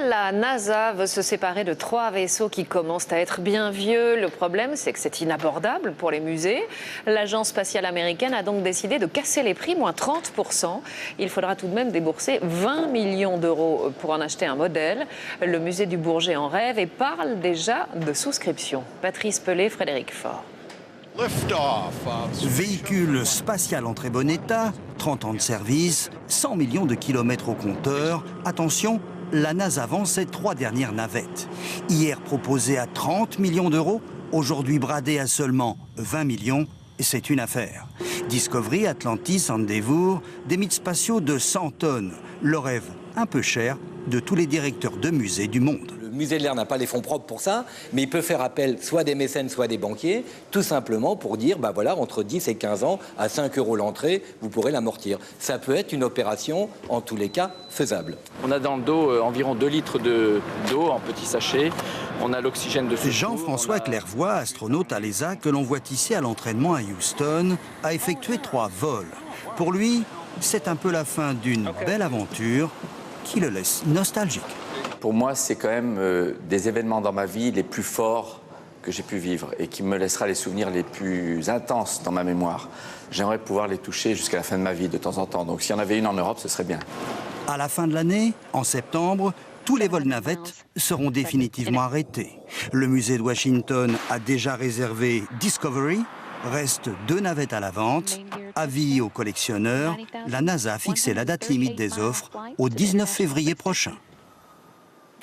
la NASA veut se séparer de 3 vaisseaux qui commencent à être bien vieux. Le problème, c'est que c'est inabordable pour les musées. L'agence spatiale américaine a donc décidé de casser les prix, moins 30%. Il faudra tout de même débourser 20 millions d'euros pour en acheter un modèle. Le musée du Bourget en rêve et parle déjà de souscription. Patrice Pelé, Frédéric Faure. Véhicule spatial en très bon état, 30 ans de service, 100 millions de kilomètres au compteur. Attention, la NASA vend ses 3 dernières navettes. Hier proposée à 30 millions d'euros, aujourd'hui bradée à seulement 20 millions, c'est une affaire. Discovery, Atlantis, Endeavour, des mythes spatiaux de 100 tonnes. Le rêve un peu cher de tous les directeurs de musées du monde. Le musée de l'Air n'a pas les fonds propres pour ça, mais il peut faire appel soit des mécènes, soit des banquiers, tout simplement pour dire, bah voilà, entre 10 et 15 ans, à 5 € l'entrée, vous pourrez l'amortir. Ça peut être une opération, en tous les cas, faisable. On a dans le dos environ 2 litres d'eau en petits sachets. On a l'oxygène de secours. Jean-François Clairvoy, astronaute à l'ESA, que l'on voit ici à l'entraînement à Houston, a effectué 3 vols. Pour lui, c'est un peu la fin d'une belle aventure qui le laisse nostalgique. Pour moi, c'est quand même des événements dans ma vie les plus forts que j'ai pu vivre et qui me laissera les souvenirs les plus intenses dans ma mémoire. J'aimerais pouvoir les toucher jusqu'à la fin de ma vie de temps en temps. Donc s'il y en avait une en Europe, ce serait bien. À la fin de l'année, en septembre, tous les vols navettes seront définitivement arrêtés. Le musée de Washington a déjà réservé Discovery. Reste 2 navettes à la vente. Avis aux collectionneurs, la NASA a fixé la date limite des offres au 19 février prochain.